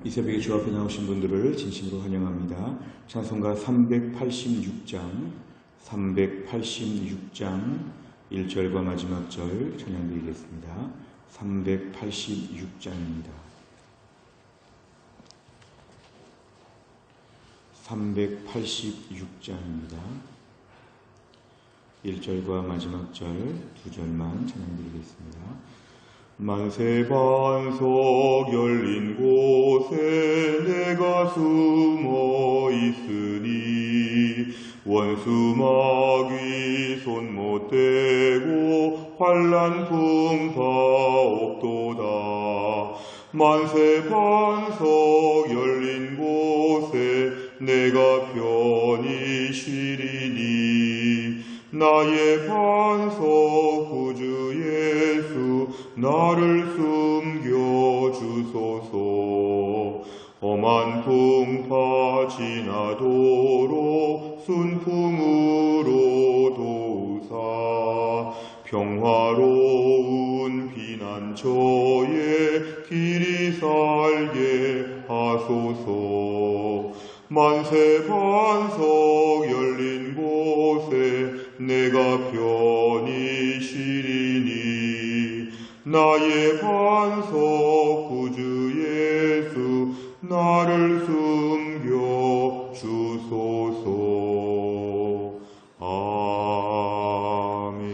이 새벽에 주 앞에 나오신 분들을 진심으로 환영합니다. 찬송가 386장 1절과 마지막 절 찬양드리겠습니다. 386장입니다. 386장입니다. 1절과 마지막 절 2절만 찬양드리겠습니다. 만세 반석 열린 곳에 내가 숨어 있으니 원수 마귀 손 못 대고 환난 풍파 없도다. 만세 반석 열린 곳에 내가 편히 쉬리니 나의 반석 구주 예수 나를 숨겨주소서. 험한 풍파 지나도록 순풍으로 도우사 평화로운 피난처에 길이 살게 하소서. 만세 반석 열린 곳에 내가 편히 쉬리니 나의 반석 구주 예수 나를 숨겨 주소서. 아멘.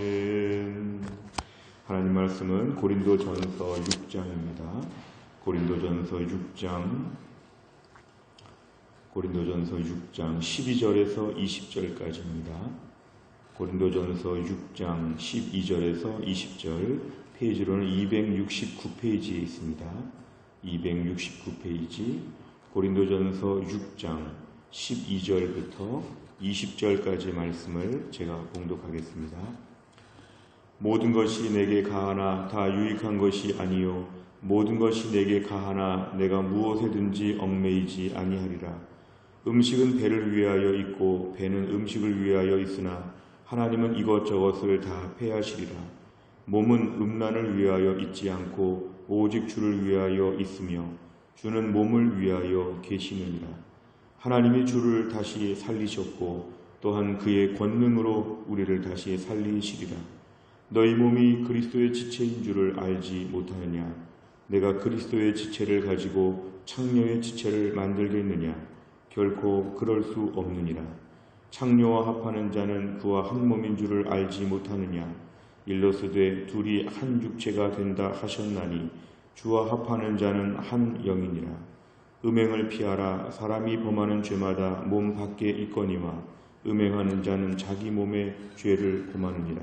하나님 말씀은 고린도전서 6장입니다. 고린도전서 6장 12절에서 20절까지입니다. 고린도전서 6장 12절에서 20절, 페이지로는 269페이지에 있습니다. 269페이지, 고린도전서 6장 12절부터 20절까지 말씀을 제가 봉독하겠습니다. 모든 것이 내게 가하나 다 유익한 것이 아니요 모든 것이 내게 가하나 내가 무엇에든지 얽매이지 아니하리라. 음식은 배를 위하여 있고 배는 음식을 위하여 있으나 하나님은 이것저것을 다 패하시리라. 몸은 음란을 위하여 있지 않고 오직 주를 위하여 있으며 주는 몸을 위하여 계시느니라. 하나님이 주를 다시 살리셨고 또한 그의 권능으로 우리를 다시 살리시리라. 너희 몸이 그리스도의 지체인 줄을 알지 못하느냐? 내가 그리스도의 지체를 가지고 창녀의 지체를 만들겠느냐? 결코 그럴 수 없느니라. 창녀와 합하는 자는 그와 한 몸인 줄을 알지 못하느냐? 일러스되 둘이 한 육체가 된다 하셨나니 주와 합하는 자는 한 영이니라. 음행을 피하라. 사람이 범하는 죄마다 몸 밖에 있거니와 음행하는 자는 자기 몸의 죄를 범하느니라.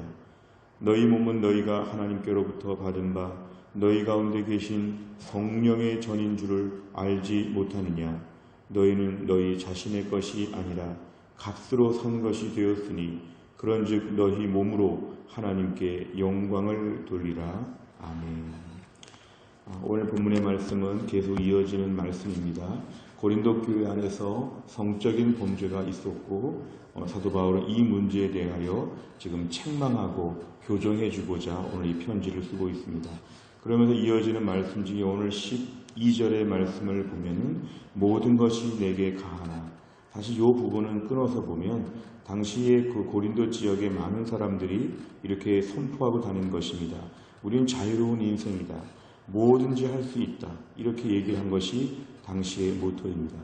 너희 몸은 너희가 하나님께로부터 받은 바 너희 가운데 계신 성령의 전인 줄을 알지 못하느냐? 너희는 너희 자신의 것이 아니라 값으로 산 것이 되었으니 그런즉 너희 몸으로 하나님께 영광을 돌리라. 아멘. 오늘 본문의 말씀은 계속 이어지는 말씀입니다. 고린도 교회 안에서 성적인 범죄가 있었고 사도 바울은 이 문제에 대하여 지금 책망하고 교정해주고자 오늘 이 편지를 쓰고 있습니다. 그러면서 이어지는 말씀 중에 오늘 12절의 말씀을 보면은 모든 것이 내게 가하나, 사실 이 부분은 끊어서 보면 당시에 그 고린도 지역의 많은 사람들이 이렇게 선포하고 다닌 것입니다. 우리는 자유로운 인생이다. 뭐든지 할 수 있다. 이렇게 얘기한 것이 당시의 모토입니다.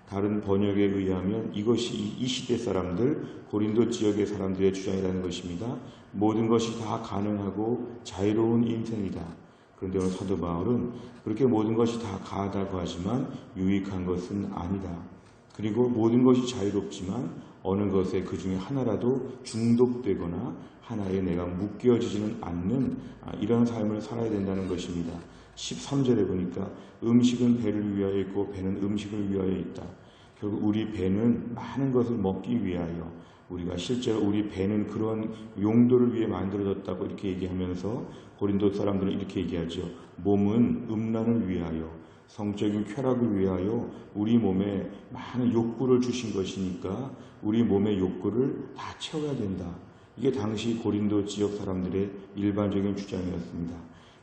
다른 번역에 의하면 이것이 이 시대 사람들, 고린도 지역의 사람들의 주장이라는 것입니다. 모든 것이 다 가능하고 자유로운 인생이다. 그런데 오늘 사도 바울은 그렇게 모든 것이 다 가하다고 하지만 유익한 것은 아니다. 그리고 모든 것이 자유롭지만 어느 것에 그 중에 하나라도 중독되거나 하나에 내가 묶여지지는 않는 이런 삶을 살아야 된다는 것입니다. 13절에 보니까 음식은 배를 위하여 있고 배는 음식을 위하여 있다. 결국 우리 배는 많은 것을 먹기 위하여, 우리가 실제로 우리 배는 그런 용도를 위해 만들어졌다고 이렇게 얘기하면서 고린도 사람들은 이렇게 얘기하죠. 몸은 음란을 위하여, 성적인 쾌락을 위하여 우리 몸에 많은 욕구를 주신 것이니까 우리 몸의 욕구를 다 채워야 된다. 이게 당시 고린도 지역 사람들의 일반적인 주장이었습니다.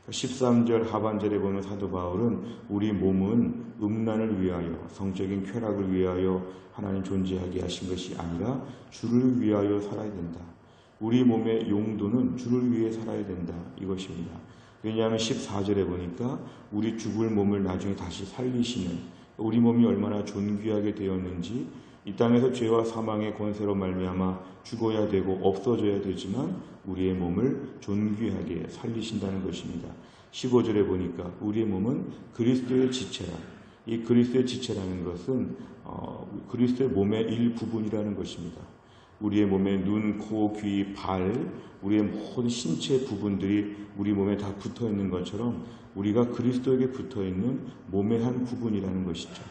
13절 하반절에 보면 사도 바울은 우리 몸은 음란을 위하여 성적인 쾌락을 위하여 하나님 존재하게 하신 것이 아니라 주를 위하여 살아야 된다. 우리 몸의 용도는 주를 위해 살아야 된다. 이것입니다. 왜냐하면 14절에 보니까 우리 죽을 몸을 나중에 다시 살리시는, 우리 몸이 얼마나 존귀하게 되었는지, 이 땅에서 죄와 사망의 권세로 말미암아 죽어야 되고 없어져야 되지만 우리의 몸을 존귀하게 살리신다는 것입니다. 15절에 보니까 우리의 몸은 그리스도의 지체라. 이 그리스도의 지체라는 것은 그리스도의 몸의 일부분이라는 것입니다. 우리의 몸에 눈, 코, 귀, 발, 우리의 모든 신체 부분들이 우리 몸에 다 붙어 있는 것처럼 우리가 그리스도에게 붙어 있는 몸의 한 부분이라는 것이죠.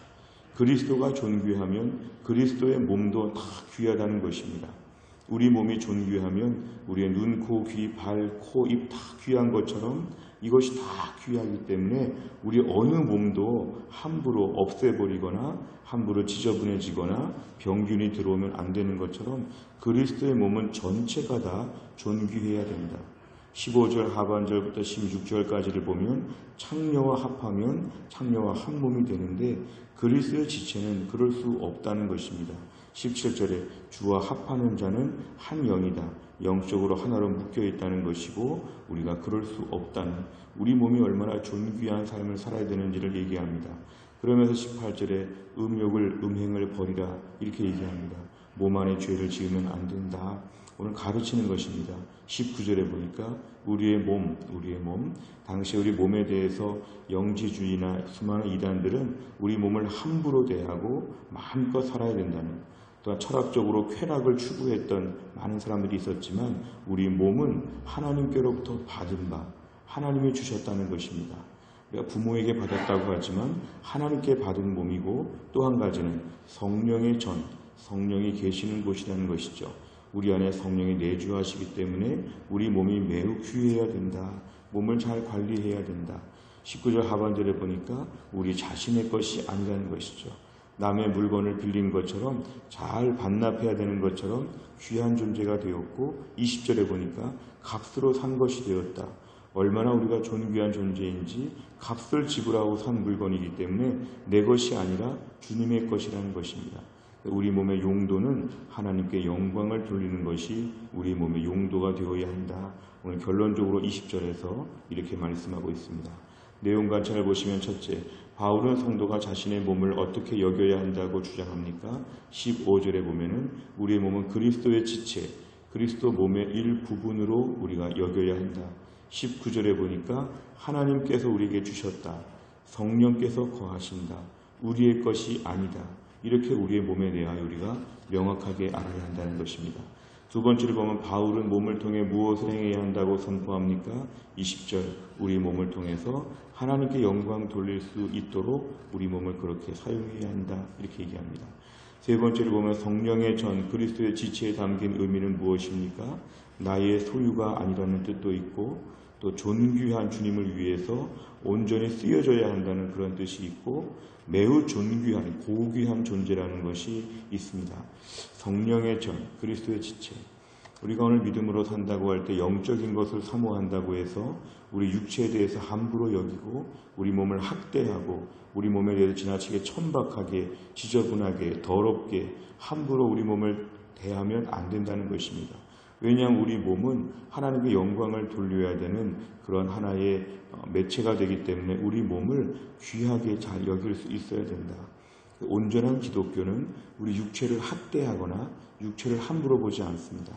그리스도가 존귀하면 그리스도의 몸도 다 귀하다는 것입니다. 우리 몸이 존귀하면 우리의 눈, 코, 귀, 발, 코, 입 다 귀한 것처럼 이것이 다 귀하기 때문에 우리 어느 몸도 함부로 없애버리거나 함부로 지저분해지거나 병균이 들어오면 안 되는 것처럼 그리스도의 몸은 전체가 다 존귀해야 된다. 15절 하반절부터 16절까지를 보면 창녀와 합하면 창녀와 한 몸이 되는데 그리스도의 지체는 그럴 수 없다는 것입니다. 17절에 주와 합하는 자는 한 영이다. 영적으로 하나로 묶여 있다는 것이고 우리가 그럴 수 없다는, 우리 몸이 얼마나 존귀한 삶을 살아야 되는지를 얘기합니다. 그러면서 18절에 음욕을 음행을 버리라 이렇게 얘기합니다. 몸 안에 죄를 지으면 안 된다. 오늘 가르치는 것입니다. 19절에 보니까 우리의 몸, 당시 우리 몸에 대해서 영지주의나 수많은 이단들은 우리 몸을 함부로 대하고 마음껏 살아야 된다는, 또한 철학적으로 쾌락을 추구했던 많은 사람들이 있었지만 우리 몸은 하나님께로부터 받은 바, 하나님이 주셨다는 것입니다. 우리가 부모에게 받았다고 하지만 하나님께 받은 몸이고 또 한 가지는 성령의 전, 성령이 계시는 곳이라는 것이죠. 우리 안에 성령이 내주하시기 때문에 우리 몸이 매우 귀해야 된다. 몸을 잘 관리해야 된다. 19절 하반절에 보니까 우리 자신의 것이 아니라는 것이죠. 남의 물건을 빌린 것처럼 잘 반납해야 되는 것처럼 귀한 존재가 되었고 20절에 보니까 값으로 산 것이 되었다. 얼마나 우리가 존귀한 존재인지 값을 지불하고 산 물건이기 때문에 내 것이 아니라 주님의 것이라는 것입니다. 우리 몸의 용도는 하나님께 영광을 돌리는 것이 우리 몸의 용도가 되어야 한다. 오늘 결론적으로 20절에서 이렇게 말씀하고 있습니다. 내용 관찰을 보시면 첫째, 바울은 성도가 자신의 몸을 어떻게 여겨야 한다고 주장합니까? 15절에 보면은 우리의 몸은 그리스도의 지체, 그리스도 몸의 일부분으로 우리가 여겨야 한다. 19절에 보니까 하나님께서 우리에게 주셨다. 성령께서 거하신다. 우리의 것이 아니다. 이렇게 우리의 몸에 대하여 우리가 명확하게 알아야 한다는 것입니다. 두 번째로 보면 바울은 몸을 통해 무엇을 행해야 한다고 선포합니까? 20절, 우리 몸을 통해서 하나님께 영광 돌릴 수 있도록 우리 몸을 그렇게 사용해야 한다. 이렇게 얘기합니다. 세 번째로 보면 성령의 전, 그리스도의 지체에 담긴 의미는 무엇입니까? 나의 소유가 아니라는 뜻도 있고 또 존귀한 주님을 위해서 온전히 쓰여져야 한다는 그런 뜻이 있고 매우 존귀한 고귀한 존재라는 것이 있습니다. 성령의 전, 그리스도의 지체. 우리가 오늘 믿음으로 산다고 할 때 영적인 것을 사모한다고 해서 우리 육체에 대해서 함부로 여기고 우리 몸을 학대하고 우리 몸에 대해서 지나치게 천박하게 지저분하게 더럽게 함부로 우리 몸을 대하면 안 된다는 것입니다. 왜냐하면 우리 몸은 하나님의 영광을 돌려야 되는 그런 하나의 매체가 되기 때문에 우리 몸을 귀하게 잘 여길 수 있어야 된다. 온전한 기독교는 우리 육체를 학대하거나 육체를 함부로 보지 않습니다.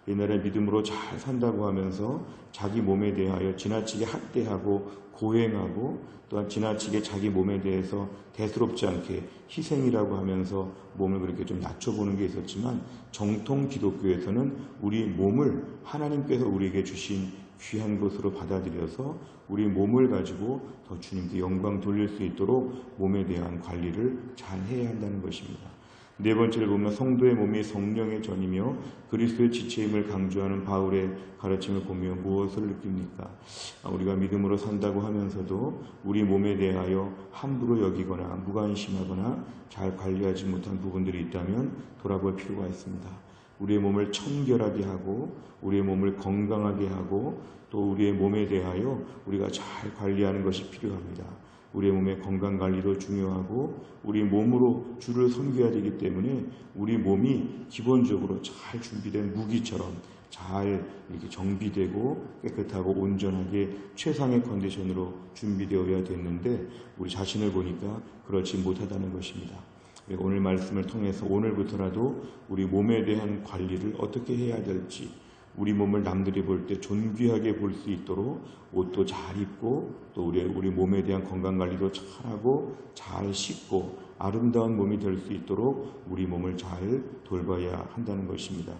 옛날에 믿음으로 잘 산다고 하면서 자기 몸에 대하여 지나치게 학대하고 고행하고 또한 지나치게 자기 몸에 대해서 대수롭지 않게 희생이라고 하면서 몸을 그렇게 좀 낮춰보는 게 있었지만 정통 기독교에서는 우리 몸을 하나님께서 우리에게 주신 귀한 것으로 받아들여서 우리 몸을 가지고 더 주님께 영광 돌릴 수 있도록 몸에 대한 관리를 잘 해야 한다는 것입니다. 네 번째를 보면 성도의 몸이 성령의 전이며 그리스도의 지체임을 강조하는 바울의 가르침을 보며 무엇을 느낍니까? 우리가 믿음으로 산다고 하면서도 우리 몸에 대하여 함부로 여기거나 무관심하거나 잘 관리하지 못한 부분들이 있다면 돌아볼 필요가 있습니다. 우리의 몸을 청결하게 하고 우리의 몸을 건강하게 하고 또 우리의 몸에 대하여 우리가 잘 관리하는 것이 필요합니다. 우리의 몸의 건강관리도 중요하고 우리 몸으로 주를 섬겨야 되기 때문에 우리 몸이 기본적으로 잘 준비된 무기처럼 잘 이렇게 정비되고 깨끗하고 온전하게 최상의 컨디션으로 준비되어야 됐는데 우리 자신을 보니까 그렇지 못하다는 것입니다. 오늘 말씀을 통해서 오늘부터라도 우리 몸에 대한 관리를 어떻게 해야 될지, 우리 몸을 남들이 볼 때 존귀하게 볼 수 있도록 옷도 잘 입고 또 우리 몸에 대한 건강관리도 잘하고 잘 씻고 아름다운 몸이 될 수 있도록 우리 몸을 잘 돌봐야 한다는 것입니다.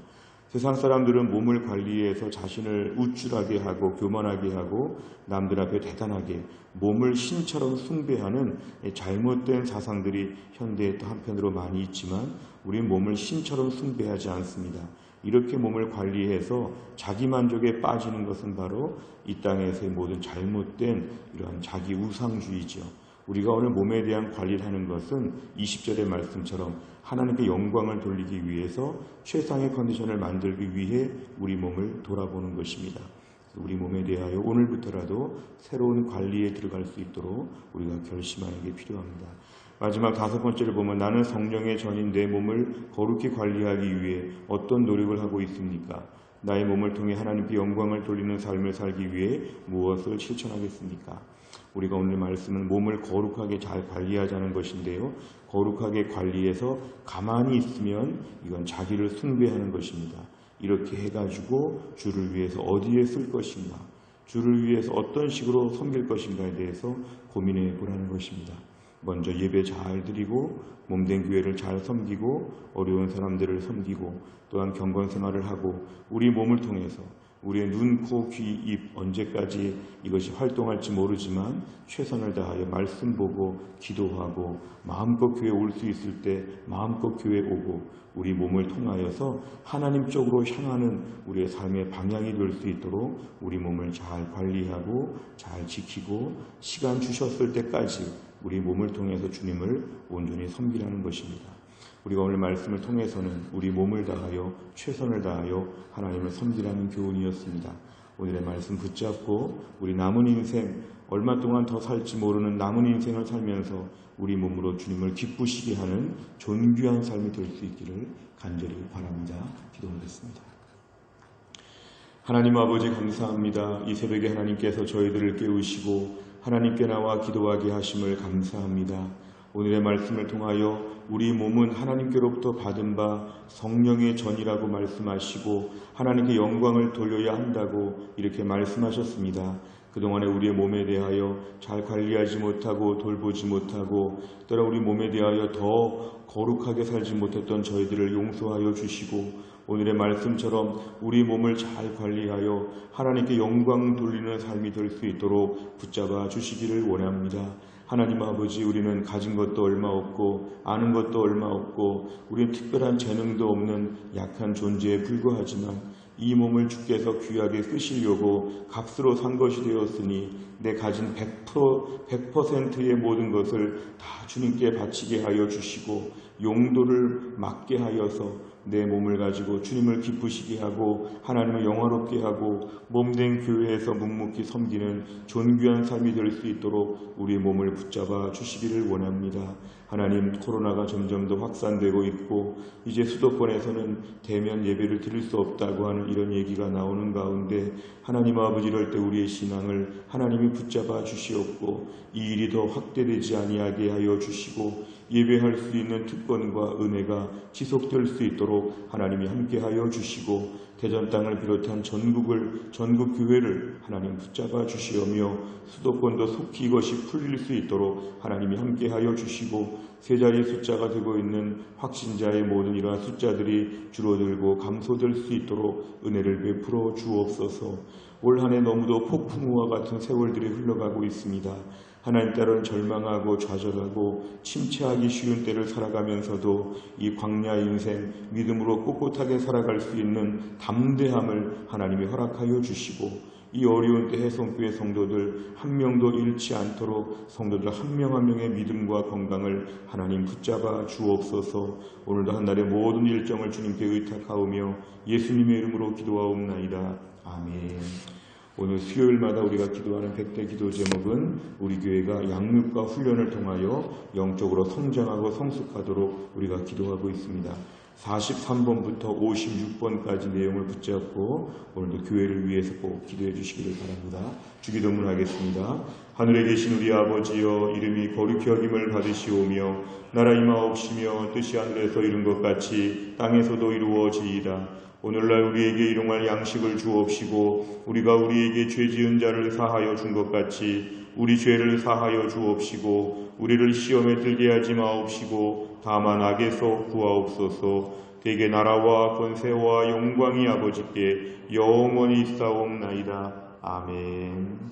세상 사람들은 몸을 관리해서 자신을 우쭐하게 하고 교만하게 하고 남들 앞에 대단하게 몸을 신처럼 숭배하는 잘못된 사상들이 현대에 또 한편으로 많이 있지만 우리는 몸을 신처럼 숭배하지 않습니다. 이렇게 몸을 관리해서 자기만족에 빠지는 것은 바로 이 땅에서의 모든 잘못된 이러한 자기 우상주의죠. 우리가 오늘 몸에 대한 관리를 하는 것은 20절의 말씀처럼 하나님께 영광을 돌리기 위해서 최상의 컨디션을 만들기 위해 우리 몸을 돌아보는 것입니다. 우리 몸에 대하여 오늘부터라도 새로운 관리에 들어갈 수 있도록 우리가 결심하는 게 필요합니다. 마지막 5번째를 보면 나는 성령의 전인 내 몸을 거룩히 관리하기 위해 어떤 노력을 하고 있습니까? 나의 몸을 통해 하나님께 영광을 돌리는 삶을 살기 위해 무엇을 실천하겠습니까? 우리가 오늘 말씀은 몸을 거룩하게 잘 관리하자는 것인데요. 거룩하게 관리해서 가만히 있으면 이건 자기를 숭배하는 것입니다. 이렇게 해가지고 주를 위해서 어디에 쓸 것인가, 주를 위해서 어떤 식으로 섬길 것인가에 대해서 고민해 보라는 것입니다. 먼저 예배 잘 드리고 몸된 교회를 잘 섬기고 어려운 사람들을 섬기고 또한 경건 생활을 하고 우리 몸을 통해서 우리의 눈, 코, 귀, 입 언제까지 이것이 활동할지 모르지만 최선을 다하여 말씀 보고 기도하고 마음껏 교회 올 수 있을 때 마음껏 교회 오고 우리 몸을 통하여서 하나님 쪽으로 향하는 우리의 삶의 방향이 될 수 있도록 우리 몸을 잘 관리하고 잘 지키고 시간 주셨을 때까지 우리 몸을 통해서 주님을 온전히 섬기라는 것입니다. 우리가 오늘 말씀을 통해서는 우리 몸을 다하여 최선을 다하여 하나님을 섬기라는 교훈이었습니다. 오늘의 말씀 붙잡고 우리 남은 인생 얼마 동안 더 살지 모르는 남은 인생을 살면서 우리 몸으로 주님을 기쁘시게 하는 존귀한 삶이 될 수 있기를 간절히 바랍니다. 기도하겠습니다. 하나님 아버지 감사합니다. 이 새벽에 하나님께서 저희들을 깨우시고 하나님께 나와 기도하게 하심을 감사합니다. 오늘의 말씀을 통하여 우리 몸은 하나님께로부터 받은 바 성령의 전이라고 말씀하시고 하나님께 영광을 돌려야 한다고 이렇게 말씀하셨습니다. 그동안에 우리의 몸에 대하여 잘 관리하지 못하고 돌보지 못하고 또한 우리 몸에 대하여 더 거룩하게 살지 못했던 저희들을 용서하여 주시고 오늘의 말씀처럼 우리 몸을 잘 관리하여 하나님께 영광 돌리는 삶이 될 수 있도록 붙잡아 주시기를 원합니다. 하나님 아버지, 우리는 가진 것도 얼마 없고 아는 것도 얼마 없고 우리는 특별한 재능도 없는 약한 존재에 불과하지만 이 몸을 주께서 귀하게 쓰시려고 값으로 산 것이 되었으니 내 가진 100%의 모든 것을 다 주님께 바치게 하여 주시고 용도를 맞게 하여서 내 몸을 가지고 주님을 기쁘시게 하고 하나님을 영화롭게 하고 몸된 교회에서 묵묵히 섬기는 존귀한 삶이 될 수 있도록 우리의 몸을 붙잡아 주시기를 원합니다. 하나님, 코로나가 점점 더 확산되고 있고 이제 수도권에서는 대면 예배를 드릴 수 없다고 하는 이런 얘기가 나오는 가운데 하나님 아버지, 이럴 때 우리의 신앙을 하나님이 붙잡아 주시옵고 이 일이 더 확대되지 아니하게 하여 주시고 예배할 수 있는 특권과 은혜가 지속될 수 있도록 하나님이 함께하여 주시고 대전 땅을 비롯한 전국 교회를 하나님 붙잡아 주시오며 수도권도 속히 이것이 풀릴 수 있도록 하나님이 함께하여 주시고 세 자리 숫자가 되고 있는 확신자의 모든 이러한 숫자들이 줄어들고 감소될 수 있도록 은혜를 베풀어 주옵소서. 올 한 해 너무도 폭풍우와 같은 세월들이 흘러가고 있습니다. 하나님, 때로는 절망하고 좌절하고 침체하기 쉬운 때를 살아가면서도 이 광야 인생 믿음으로 꼿꼿하게 살아갈 수 있는 담대함을 하나님이 허락하여 주시고 이 어려운 때 해성교회 성도들 한 명도 잃지 않도록 성도들 한 명 한 명의 믿음과 건강을 하나님 붙잡아 주옵소서. 오늘도 한날의 모든 일정을 주님께 의탁하오며 예수님의 이름으로 기도하옵나이다. 아멘. 오늘 수요일마다 우리가 기도하는 100대 기도 제목은 우리 교회가 양육과 훈련을 통하여 영적으로 성장하고 성숙하도록 우리가 기도하고 있습니다. 43번부터 56번까지 내용을 붙잡고 오늘도 교회를 위해서 꼭 기도해 주시기를 바랍니다. 주기도문 하겠습니다. 하늘에 계신 우리 아버지여, 이름이 거룩히 여김을 받으시오며 나라 임하옵시며 뜻이 하늘에서 이룬 것 같이 땅에서도 이루어지이다. 오늘날 우리에게 일용할 양식을 주옵시고 우리가 우리에게 죄 지은 자를 사하여 준 것 같이 우리 죄를 사하여 주옵시고 우리를 시험에 들게 하지 마옵시고 다만 악에서 구하옵소서. 대개 나라와 권세와 영광이 아버지께 영원히 있사옵나이다. 아멘.